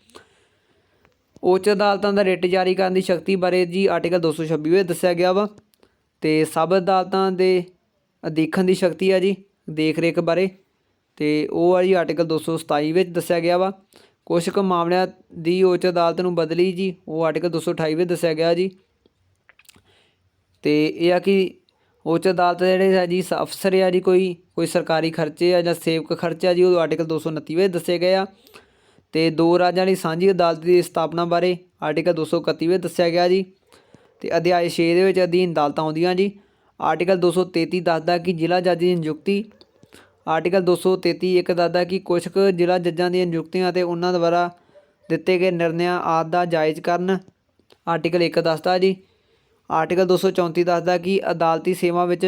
ਉੱਚ ਅਦਾਲਤਾਂ ਦਾ ਰਿਟ ਜਾਰੀ ਕਰਨ ਦੀ ਸ਼ਕਤੀ ਬਾਰੇ ਜੀ ਆਰਟੀਕਲ 226 ਵਿੱਚ ਦੱਸਿਆ ਗਿਆ ਵਾ। ਅਤੇ ਸਭ ਅਦਾਲਤਾਂ ਦੇ ਦੇਖਣ ਦੀ ਸ਼ਕਤੀ ਆ ਜੀ, ਦੇਖ ਰੇਖ ਬਾਰੇ, ਅਤੇ ਉਹ ਆ ਜੀ ਆਰਟੀਕਲ 227 ਵਿੱਚ ਦੱਸਿਆ ਗਿਆ ਵਾ। ਕੁਛ ਕੁ ਮਾਮਲਿਆਂ ਦੀ ਉੱਚ ਅਦਾਲਤ ਨੂੰ ਬਦਲੀ ਜੀ, ਉਹ ਆਰਟੀਕਲ 228 ਵਿੱਚ ਦੱਸਿਆ ਗਿਆ ਜੀ। ਅਤੇ ਇਹ ਆ ਕਿ ਉੱਚ ਅਦਾਲਤ ਦੇ ਜਿਹੜੇ ਆ ਜੀ ਅਫਸਰ ਆ ਜੀ, ਕੋਈ ਸਰਕਾਰੀ ਖਰਚੇ ਆ ਜਾਂ ਸੇਵਕ ਖਰਚੇ ਆ ਜੀ, ਉਹ ਆਰਟੀਕਲ 229 ਵਿੱਚ ਦੱਸੇ ਗਏ ਆ। ਅਤੇ ਦੋ ਰਾਜਾਂ ਦੀ ਸਾਂਝੀ ਅਦਾਲਤ ਦੀ ਸਥਾਪਨਾ ਬਾਰੇ ਆਰਟੀਕਲ 231 ਵਿੱਚ ਦੱਸਿਆ ਗਿਆ ਜੀ। ਅਤੇ ਅਧਿਆਇ 6 ਦੇ ਵਿੱਚ ਅਧੀਨ ਅਦਾਲਤਾਂ ਆਉਂਦੀਆਂ ਜੀ। ਆਰਟੀਕਲ 233 ਦੱਸਦਾ ਕਿ ਜ਼ਿਲ੍ਹਾ ਜੱਜ ਦੀ ਨਿਯੁਕਤੀ। ਆਰਟੀਕਲ 233 ਇੱਕ ਦੱਸਦਾ ਕਿ ਕੁਛ ਕੁ ਜ਼ਿਲ੍ਹਾ ਜੱਜਾਂ ਦੀਆਂ ਨਿਯੁਕਤੀਆਂ ਅਤੇ ਉਹਨਾਂ ਦੁਆਰਾ ਦਿੱਤੇ ਗਏ ਨਿਰਣਿਆਂ ਆਦਿ ਦਾ ਜਾਇਜ਼ ਕਰਨ। ਆਰਟੀਕਲ 1 ਦੱਸਦਾ ਜੀ। ਆਰਟੀਕਲ 234 ਦੱਸਦਾ ਕਿ ਅਦਾਲਤੀ ਸੇਵਾ ਵਿੱਚ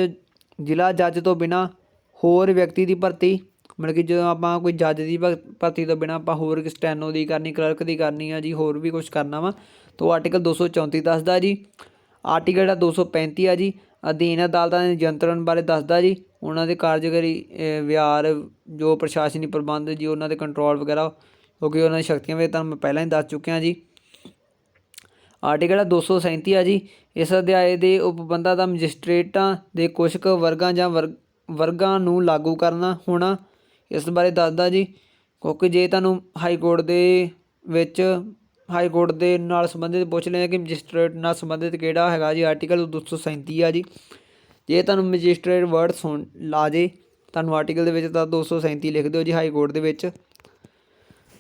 ਜ਼ਿਲ੍ਹਾ ਜੱਜ ਤੋਂ ਬਿਨਾਂ ਹੋਰ ਵਿਅਕਤੀ ਦੀ ਭਰਤੀ, ਮਤਲਬ ਕਿ ਜਦੋਂ ਆਪਾਂ ਕੋਈ ਜੱਜ ਦੀ ਭਰਤੀ ਤੋਂ ਬਿਨਾਂ ਆਪਾਂ ਹੋਰ ਸਟੈਨੋ ਦੀ ਕਰਨੀ, ਕਲਰਕ ਦੀ ਕਰਨੀ ਆ ਜੀ, ਹੋਰ ਵੀ ਕੁਛ ਕਰਨਾ ਵਾ, ਤਾਂ ਉਹ ਆਰਟੀਕਲ 234 ਦੱਸਦਾ ਜੀ। ਆਰਟੀਕਲ ਜਿਹੜਾ 235 ਆ ਜੀ, ਅਧੀਨ ਅਦਾਲਤਾਂ ਦੇ ਨਿਯੰਤਰਣ ਬਾਰੇ ਦੱਸਦਾ ਜੀ, ਉਹਨਾਂ ਦੇ ਕਾਰਜਕਾਰੀ ਵਿਹਾਰ, ਜੋ ਪ੍ਰਸ਼ਾਸਨੀ ਪ੍ਰਬੰਧ ਜੀ, ਉਹਨਾਂ ਦੇ ਕੰਟਰੋਲ ਵਗੈਰਾ, ਕਿਉਂਕਿ ਉਹਨਾਂ ਦੀ ਸ਼ਕਤੀਆਂ ਵਿੱਚ ਤੁਹਾਨੂੰ ਮੈਂ ਪਹਿਲਾਂ ਹੀ ਦੱਸ ਚੁੱਕਿਆ ਜੀ। ਆਰਟੀਕਲ 237 ਆ ਜੀ, ਇਸ ਅਧਿਆਏ ਦੇ ਉਪਬੰਧਾਂ ਦਾ ਮੈਜਿਸਟ੍ਰੇਟਾਂ ਦੇ ਕੁਛ ਕੁ ਵਰਗਾਂ ਜਾਂ ਵਰਗਾਂ ਨੂੰ ਲਾਗੂ ਕਰਨਾ ਹੋਣਾ, ਇਸ ਬਾਰੇ ਦੱਸਦਾ ਜੀ। ਕਿਉਂਕਿ ਜੇ ਤੁਹਾਨੂੰ ਹਾਈ ਕੋਰਟ ਦੇ ਨਾਲ ਸੰਬੰਧਿਤ ਪੁੱਛ ਲਿਆ ਕਿ ਮੈਜਿਸਟ੍ਰੇਟ ਨਾਲ ਸੰਬੰਧਿਤ ਕਿਹੜਾ ਹੈਗਾ ਜੀ, ਆਰਟੀਕਲ 237 ਆ ਜੀ। ਜੇ ਤੁਹਾਨੂੰ ਮੈਜਿਸਟ੍ਰੇਟ ਵਰਡ ਲਾ ਜੇ ਤੁਹਾਨੂੰ ਆਰਟੀਕਲ ਦੇ ਵਿੱਚ, ਤਾਂ 237 ਲਿਖ ਦਿਓ ਜੀ ਹਾਈ ਕੋਰਟ ਦੇ ਵਿੱਚ।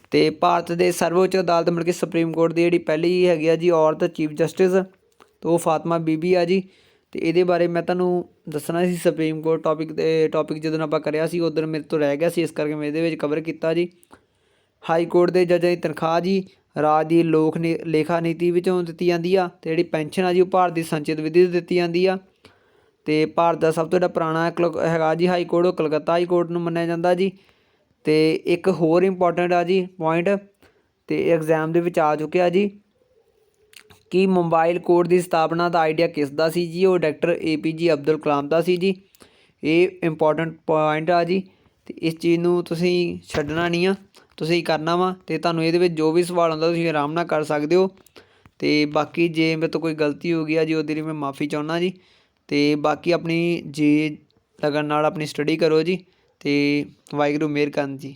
ਅਤੇ ਭਾਰਤ ਦੇ ਸਰਵਉੱਚ ਅਦਾਲਤ ਮਤਲਬ ਕਿ ਸੁਪਰੀਮ ਕੋਰਟ ਦੀ ਜਿਹੜੀ ਪਹਿਲੀ ਹੈਗੀ ਆ ਜੀ ਔਰਤ ਚੀਫ ਜਸਟਿਸ, ਅਤੇ ਉਹ ਫਾਤਮਾ ਬੀਬੀ ਆ ਜੀ। ਅਤੇ ਇਹਦੇ ਬਾਰੇ ਮੈਂ ਤੁਹਾਨੂੰ ਦੱਸਣਾ ਸੀ ਸੁਪਰੀਮ ਕੋਰਟ ਟੋਪਿਕ ਜਦੋਂ ਆਪਾਂ ਕਰਿਆ ਸੀ, ਉੱਧਰ ਮੇਰੇ ਤੋਂ ਰਹਿ ਗਿਆ ਸੀ, ਇਸ ਕਰਕੇ ਮੈਂ ਇਹਦੇ ਵਿੱਚ ਕਵਰ ਕੀਤਾ ਜੀ। ਹਾਈ ਕੋਰਟ ਦੇ ਜੱਜਾਂ ਦੀ ਤਨਖਾਹ ਜੀ ਰਾਜ ਦੀ ਲੇਖਾ ਨੀਤੀ ਵਿੱਚੋਂ ਦਿੱਤੀ ਜਾਂਦੀ ਆ। ਅਤੇ ਜਿਹੜੀ ਪੈਨਸ਼ਨ ਆ ਜੀ ਉਹ ਭਾਰਤ ਦੀ ਸੰਚਿਤ ਵਿਧੀ ਤੋਂ ਦਿੱਤੀ ਜਾਂਦੀ ਆ। ਅਤੇ ਭਾਰਤ ਦਾ ਸਭ ਤੋਂ ਜਿਹੜਾ ਪੁਰਾਣਾ ਹੈਗਾ ਜੀ ਹਾਈ ਕੋਰਟ, ਉਹ ਕਲਕੱਤਾ ਹਾਈ ਕੋਰਟ ਨੂੰ ਮੰਨਿਆ ਜਾਂਦਾ ਜੀ। ਅਤੇ ਇੱਕ ਹੋਰ ਇੰਪੋਰਟੈਂਟ ਆ ਜੀ ਪੁਆਇੰਟ, ਅਤੇ ਐਗਜ਼ਾਮ ਦੇ ਵਿੱਚ ਆ ਚੁੱਕਿਆ ਜੀ, ਕਿ ਮੋਬਾਈਲ ਕੋਰਟ ਦੀ ਸਥਾਪਨਾ ਦਾ ਆਈਡੀਆ ਕਿਸ ਦਾ ਸੀ ਜੀ, ਉਹ ਡਾਕਟਰ APJ ਅਬਦੁਲ ਕਲਾਮ ਦਾ ਸੀ ਜੀ। ਇਹ ਇੰਪੋਰਟੈਂਟ ਪੁਆਇੰਟ ਆ ਜੀ, ਅਤੇ ਇਸ ਚੀਜ਼ ਨੂੰ ਤੁਸੀਂ ਛੱਡਣਾ ਨਹੀਂ ਆ, ਤੁਸੀਂ ਕਰਨਾ ਵਾ। ਅਤੇ ਤੁਹਾਨੂੰ ਇਹਦੇ ਵਿੱਚ ਜੋ ਵੀ ਸਵਾਲ ਆਉਂਦਾ ਤੁਸੀਂ ਆਰਾਮ ਨਾਲ ਕਰ ਸਕਦੇ ਹੋ। ਅਤੇ ਬਾਕੀ ਜੇ ਮੇਰੇ ਤੋਂ ਕੋਈ ਗਲਤੀ ਹੋ ਗਈ ਆ ਜੀ, ਉਹਦੇ ਲਈ ਮੈਂ ਮਾफ़ੀ ਚਾਹੁੰਦਾ ਜੀ। ਅਤੇ ਬਾਕੀ ਆਪਣੀ ਲਗਨ ਨਾਲ ਆਪਣੀ ਸਟੱਡੀ ਕਰੋ ਜੀ, ਅਤੇ ਵਾਹਿਗੁਰੂ ਮਿਹਰ ਕਰਨ ਜੀ।